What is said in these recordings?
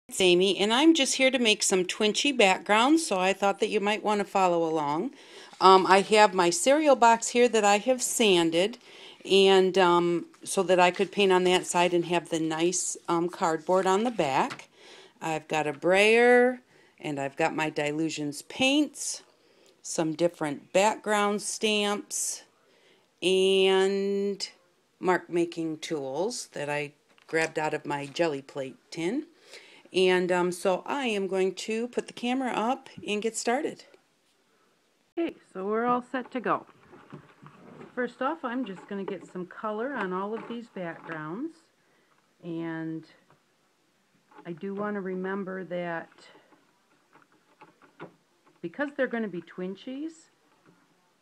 It's Amy, and I'm just here to make some Twinchie backgrounds, so I thought that you might want to follow along. I have my cereal box here that I have sanded, and so that I could paint on that side and have the nice cardboard on the back. I've got a brayer, and I've got my Dilutions paints, some different background stamps, and mark making tools that I grabbed out of my jelly plate tin. And so I am going to put the camera up and get started. Okay, so we're all set to go. First off, I'm just going to get some color on all of these backgrounds. And I do want to remember that because they're going to be Twinchies,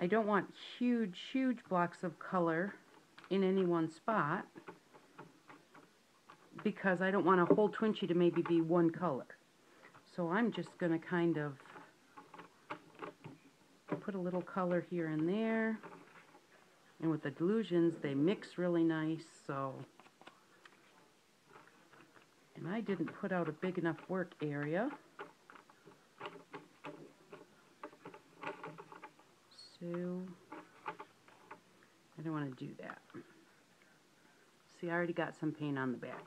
I don't want huge, huge blocks of color in any one spot, because I don't want a whole Twinchie to maybe be one color. So I'm just going to kind of put a little color here and there. And with the Dilutions, they mix really nice, so. And I didn't put out a big enough work area. So I don't want to do that. See, I already got some paint on the back.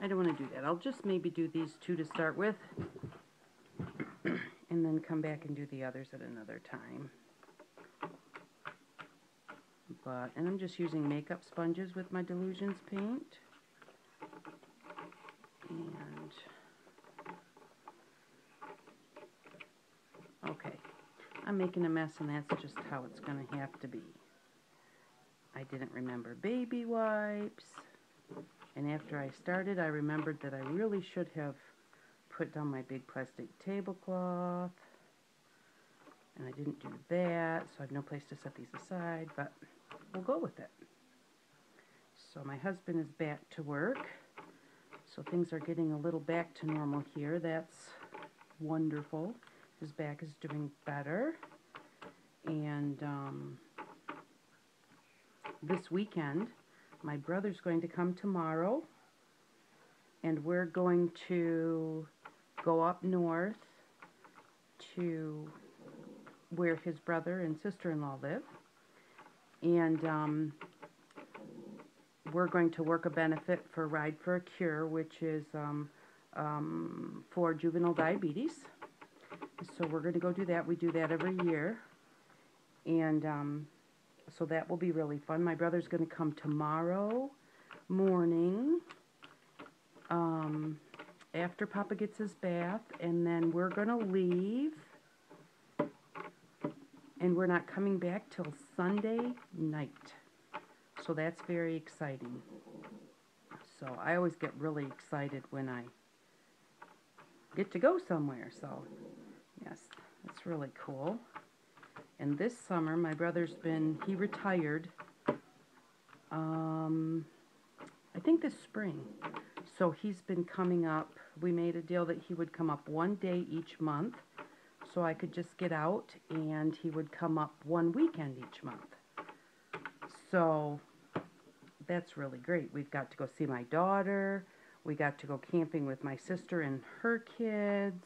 I don't want to do that. I'll just maybe do these two to start with, and then come back and do the others at another time. And I'm just using makeup sponges with my Dilutions paint. And okay, I'm making a mess, and that's just how it's going to have to be. I didn't remember baby wipes. And after I started, I remembered that I really should have put down my big plastic tablecloth. And I didn't do that, so I have no place to set these aside, but we'll go with it. So my husband is back to work. So things are getting a little back to normal here. That's wonderful. His back is doing better. And this weekend, my brother's going to come tomorrow, and we're going to go up north to where his brother and sister-in-law live, and we're going to work a benefit for Ride for a Cure, which is for juvenile diabetes. So we're going to go do that. We do that every year, and so that will be really fun. My brother's going to come tomorrow morning after Papa gets his bath, and then we're going to leave, and we're not coming back till Sunday night. So that's very exciting. So I always get really excited when I get to go somewhere. So yes, that's really cool. And this summer, my brother's he retired, I think this spring. So he's been coming up. We made a deal that he would come up one day each month, so I could just get out, and he would come up one weekend each month. So that's really great. We've got to go see my daughter. We got to go camping with my sister and her kids.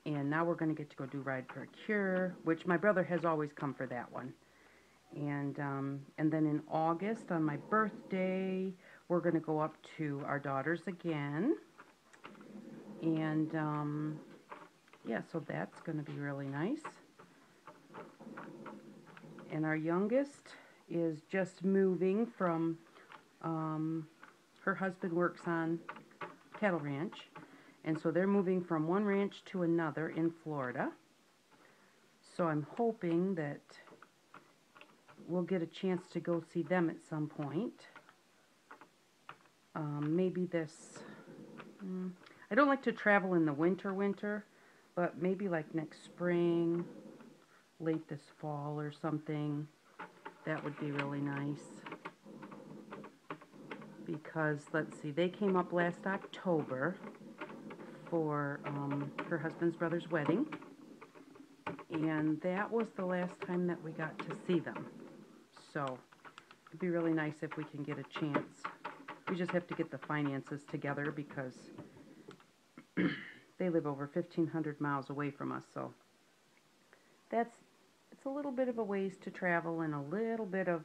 And now we're going to get to go do Ride for a Cure, which my brother has always come for that one. And then in August, on my birthday, we're going to go up to our daughter's again. And yeah, so that's going to be really nice. And our youngest is just moving from, her husband works on cattle ranch. And so they're moving from one ranch to another in Florida. So I'm hoping that we'll get a chance to go see them at some point. Maybe this, I don't like to travel in the winter, but maybe like next spring, late this fall or something. That would be really nice. Because, let's see, they came up last October for her husband's brother's wedding, and that was the last time that we got to see them. So it'd be really nice if we can get a chance We just have to get the finances together because they live over 1,500 miles away from us, so it's a little bit of a ways to travel and a little bit of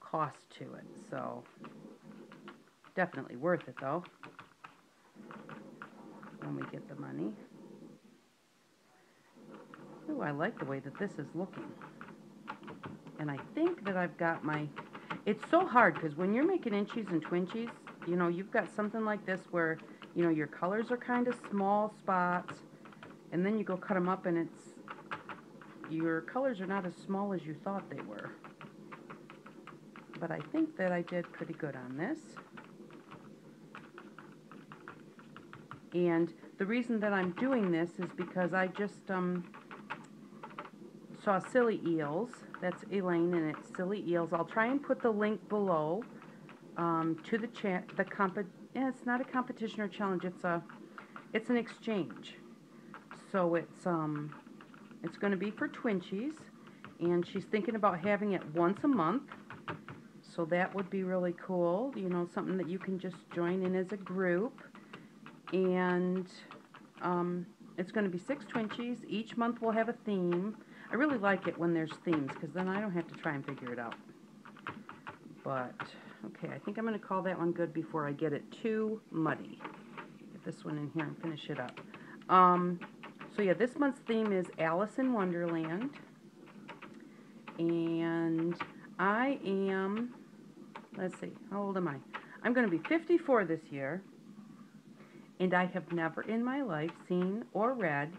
cost to it, so definitely worth it though when we get the money. Ooh, I like the way that this is looking. And I think that I've got my... It's so hard because when you're making inchies and twinchies, you know, you've got something like this where, you know, your colors are kind of small spots, and then you go cut them up and it's... Your colors are not as small as you thought they were. But I think that I did pretty good on this. And the reason that I'm doing this is because I just saw Silly Eels. That's Elaine, and it's Silly Eels. I'll try and put the link below to the chat. It's not a competition or challenge. It's an exchange. So it's going to be for Twinchies, and she's thinking about having it once a month. So that would be really cool. You know, something that you can just join in as a group. And it's going to be 6 Twinchies. Each month we'll have a theme. I really like it when there's themes because then I don't have to try and figure it out. But, okay, I think I'm going to call that one good before I get it too muddy. Get this one in here and finish it up. So yeah, this month's theme is Alice in Wonderland. And I am, let's see, how old am I? I'm going to be 54 this year. And I have never in my life seen or read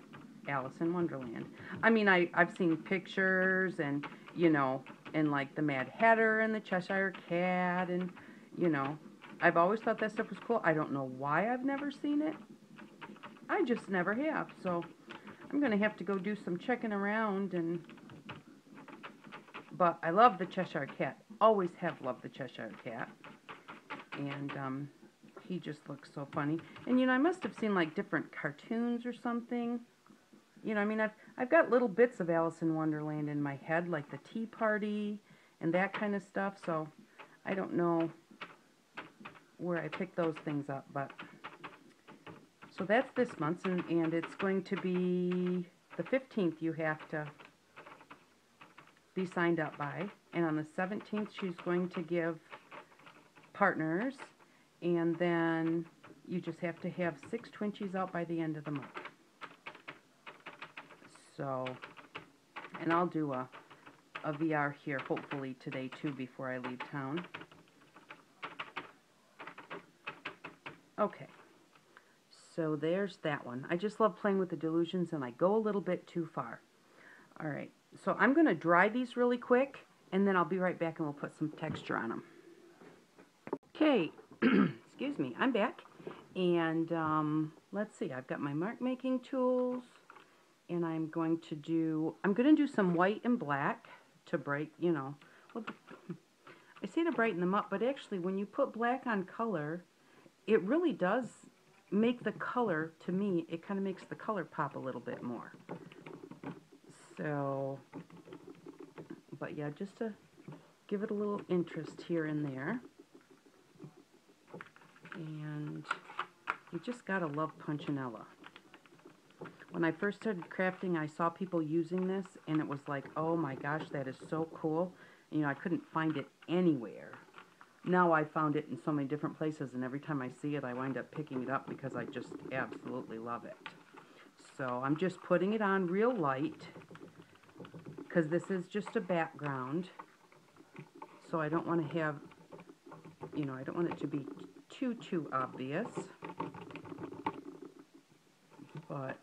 Alice in Wonderland. I mean, I've seen pictures and, you know, and like the Mad Hatter and the Cheshire Cat and, you know, I've always thought that stuff was cool. I don't know why I've never seen it. I just never have. So I'm going to have to go do some checking around. But I love the Cheshire Cat. Always have loved the Cheshire Cat. And, he just looks so funny. And, you know, I must have seen, like, different cartoons or something. You know, I mean, I've got little bits of Alice in Wonderland in my head, like the Tea Party and that kind of stuff. So I don't know where I picked those things up. But so that's this month's, and it's going to be the 15th you have to be signed up by. And on the 17th, she's going to give partners. And then you just have to have 6 Twinchies out by the end of the month. So, and I'll do a VR here hopefully today too before I leave town. Okay, so there's that one. I just love playing with the delusions and I go a little bit too far. Alright, so I'm going to dry these really quick and then I'll be right back and we'll put some texture on them. Okay. Excuse me, I'm back, and let's see, I've got my mark making tools, and I'm going to do some white and black to brighten, you know, well, I say to brighten them up, but actually when you put black on color, it really does make the color, to me, it kind of makes the color pop a little bit more. So, but yeah, just to give it a little interest here and there. And you just gotta love Punchinella. When I first started crafting, I saw people using this, and it was like, oh my gosh, that is so cool. You know, I couldn't find it anywhere. Now I found it in so many different places, and every time I see it, I wind up picking it up because I just absolutely love it. So I'm just putting it on real light, because this is just a background. So I don't want to have, you know, I don't want it to be too obvious, but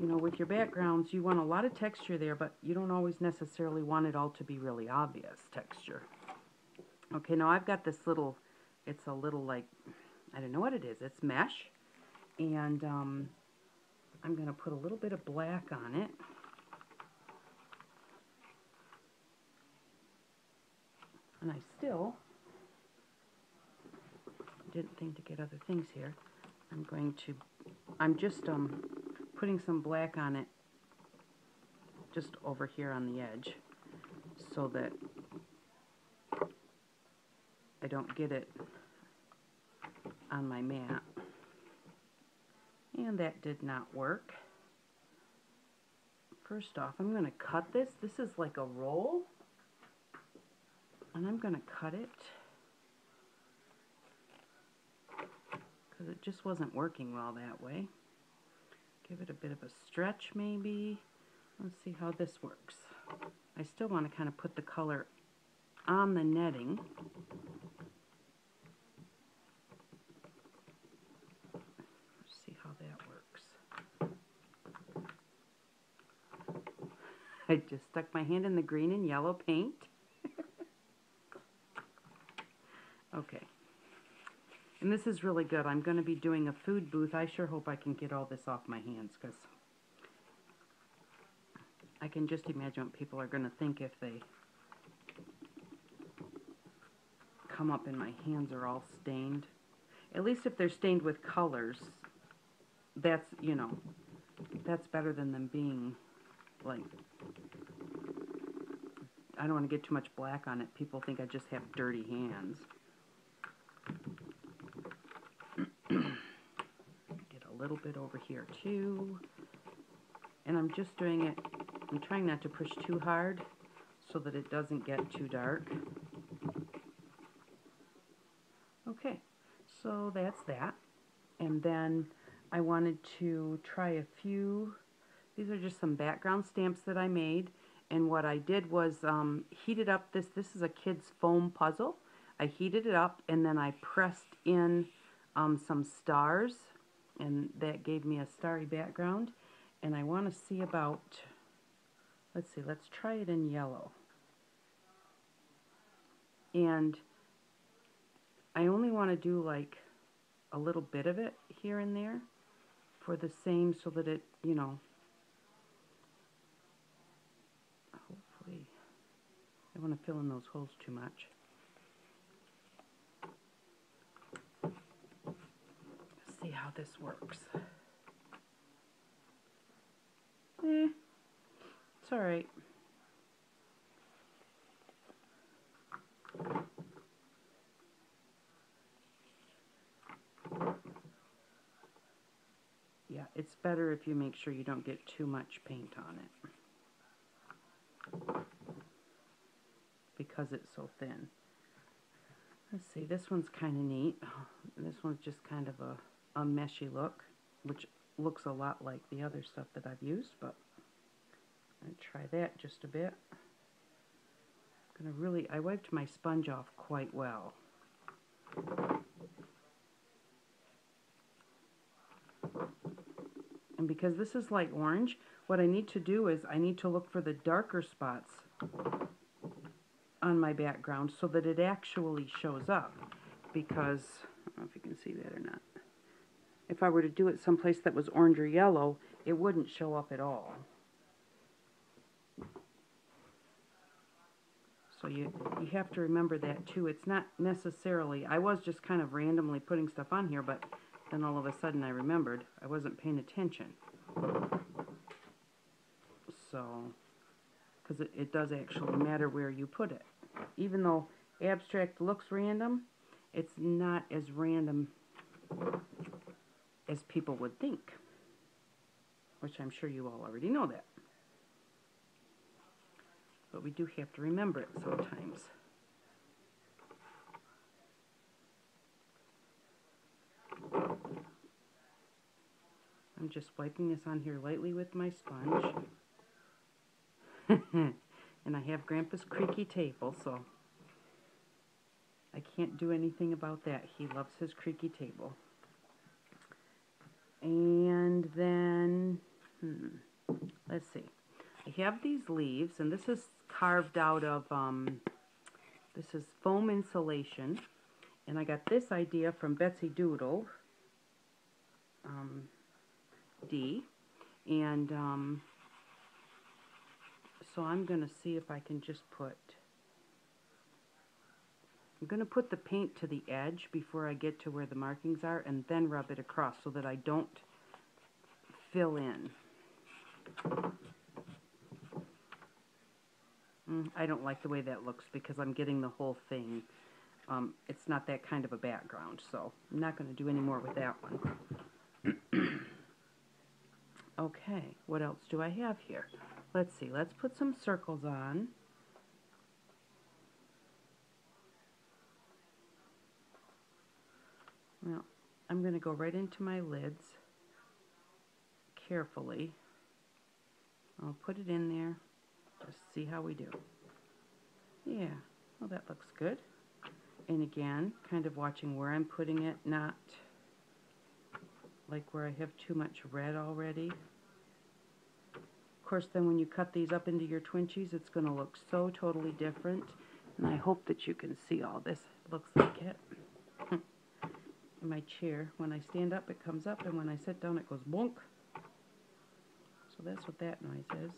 you know, with your backgrounds you want a lot of texture there, but you don't always necessarily want it all to be really obvious texture. Okay, now I've got this little, it's a little like, I don't know what it is, it's mesh, and I'm going to put a little bit of black on it. And I still didn't think to get other things here. I'm just putting some black on it just over here on the edge so that I don't get it on my mat. And that did not work. First off, I'm going to cut this. This is like a roll. And I'm going to cut it because it just wasn't working well that way. Give it a bit of a stretch maybe. Let's see how this works. I still want to kind of put the color on the netting. Let's see how that works. I just stuck my hand in the green and yellow paint. Okay. And this is really good. I'm going to be doing a food booth. I sure hope I can get all this off my hands, because I can just imagine what people are going to think if they come up and my hands are all stained. At least if they're stained with colors, that's, you know, that's better than them being like, I don't want to get too much black on it. People think I just have dirty hands. Get a little bit over here too. And I'm just doing it, I'm trying not to push too hard so that it doesn't get too dark. Okay, so that's that. And then I wanted to try a few, these are just some background stamps that I made. And what I did was heated up this is a kid's foam puzzle. I heated it up and then I pressed in some stars, and that gave me a starry background. And I want to see about, let's see, let's try it in yellow. And I only want to do like a little bit of it here and there for the same, so that it, you know, hopefully, I don't want to fill in those holes too much. Let's see how this works. It's alright. Yeah, it's better if you make sure you don't get too much paint on it, because it's so thin. Let's see, this one's kind of neat. This one's just kind of a meshy look, which looks a lot like the other stuff that I've used, but I'm going to try that just a bit. I'm going to really, I wiped my sponge off quite well. And because this is light orange, what I need to do is I need to look for the darker spots on my background so that it actually shows up. Because, I don't know if you can see that or not. If I were to do it someplace that was orange or yellow, it wouldn't show up at all. So you have to remember that too. It's not necessarily, I was just kind of randomly putting stuff on here, but then all of a sudden I remembered I wasn't paying attention. So, because it does actually matter where you put it. Even though abstract looks random, it's not as random as people would think. Which I'm sure you all already know that. But we do have to remember it sometimes. I'm just wiping this on here lightly with my sponge. And I have Grandpa's creaky table, so I can't do anything about that. He loves his creaky table. And then, let's see. I have these leaves, and this is carved out of, this is foam insulation. And I got this idea from Betsy Doodle, D. And so I'm going to see if I can just put, I'm going to put the paint to the edge before I get to where the markings are, and then rub it across so that I don't fill in. I don't like the way that looks because I'm getting the whole thing it's not that kind of a background, so I'm not going to do any more with that one. Okay, what else do I have here? Let's see, let's put some circles on. Well, I'm going to go right into my lids carefully. I'll put it in there, just see how we do. Yeah, well, that looks good. And again, kind of watching where I'm putting it, not like where I have too much red already. Of course, then when you cut these up into your Twinchies, it's going to look so totally different. And I hope that you can see all this. It looks like it. In my chair, when I stand up, it comes up, and when I sit down, it goes bonk. So that's what that noise is.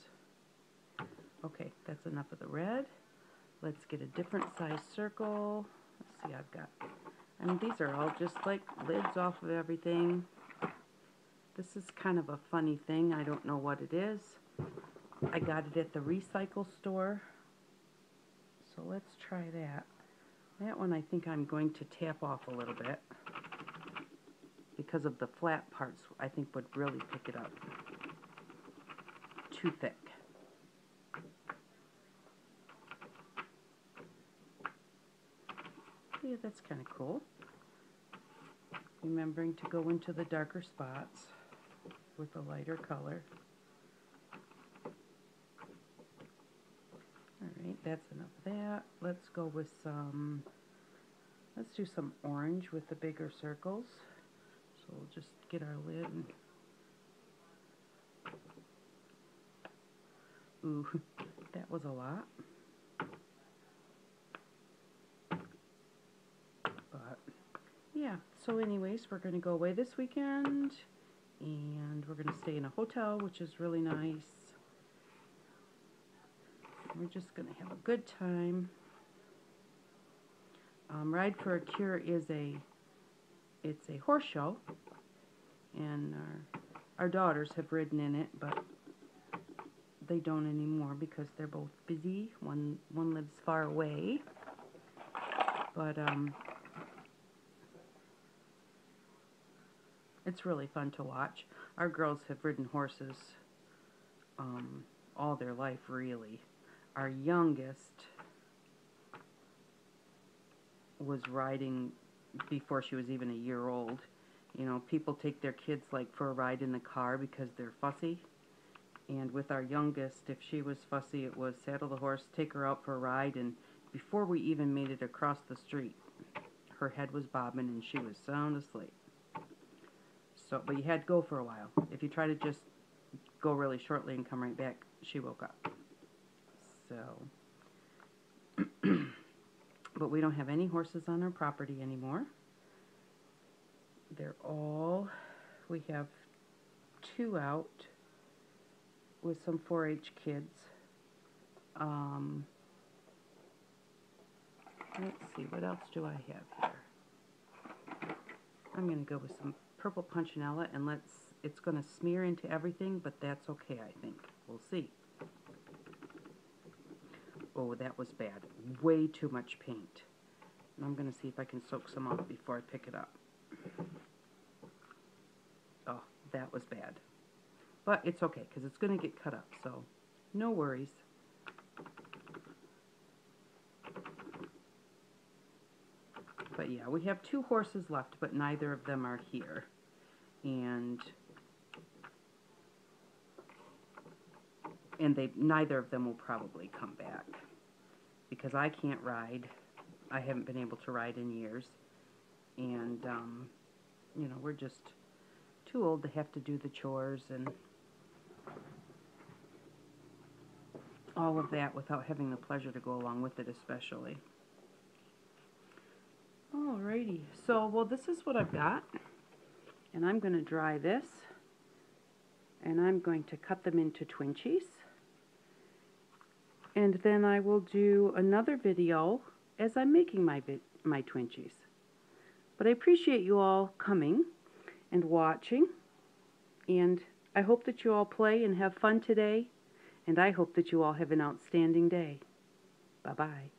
Okay, that's enough of the red. Let's get a different size circle. Let's see, I've got, I mean, these are all just like lids off of everything. This is kind of a funny thing. I don't know what it is. I got it at the recycle store. So let's try that. That one I think I'm going to tap off a little bit because of the flat parts I think would really pick it up. Too thick. Yeah, that's kind of cool. Remembering to go into the darker spots with a lighter color. Alright, that's enough of that. Let's go with some, let's do some orange with the bigger circles. So we'll just get our lid and, ooh, that was a lot. But, yeah, so anyways, we're going to go away this weekend, and we're going to stay in a hotel, which is really nice. We're just going to have a good time. Ride for a Cure is it's a horse show, and our daughters have ridden in it, but they don't anymore because they're both busy. One lives far away, but it's really fun to watch. Our girls have ridden horses all their life, really. Our youngest was riding before she was even a year old. You know, people take their kids like for a ride in the car because they're fussy. And with our youngest, if she was fussy, it was saddle the horse, take her out for a ride, and before we even made it across the street, her head was bobbing and she was sound asleep. So, but you had to go for a while. If you try to just go really shortly and come right back, she woke up. So, but we don't have any horses on our property anymore. They're all, we have 2 out with some 4-H kids. Let's see, what else do I have here? I'm going to go with some purple punchinella, and it's going to smear into everything, but that's okay, I think. We'll see. Oh, that was bad. Way too much paint. And I'm going to see if I can soak some off before I pick it up. Oh, that was bad. But it's okay, because it's going to get cut up, so no worries. But yeah, we have 2 horses left, but neither of them are here. And neither of them will probably come back. Because I can't ride. I haven't been able to ride in years. And, you know, we're just too old to have to do the chores and all of that without having the pleasure to go along with it, especially. Alrighty, so, well, this is what I've got. And I'm going to dry this. And I'm going to cut them into Twinchies. And then I will do another video as I'm making my Twinchies. But I appreciate you all coming and watching. And I hope that you all play and have fun today. And I hope that you all have an outstanding day. Bye-bye.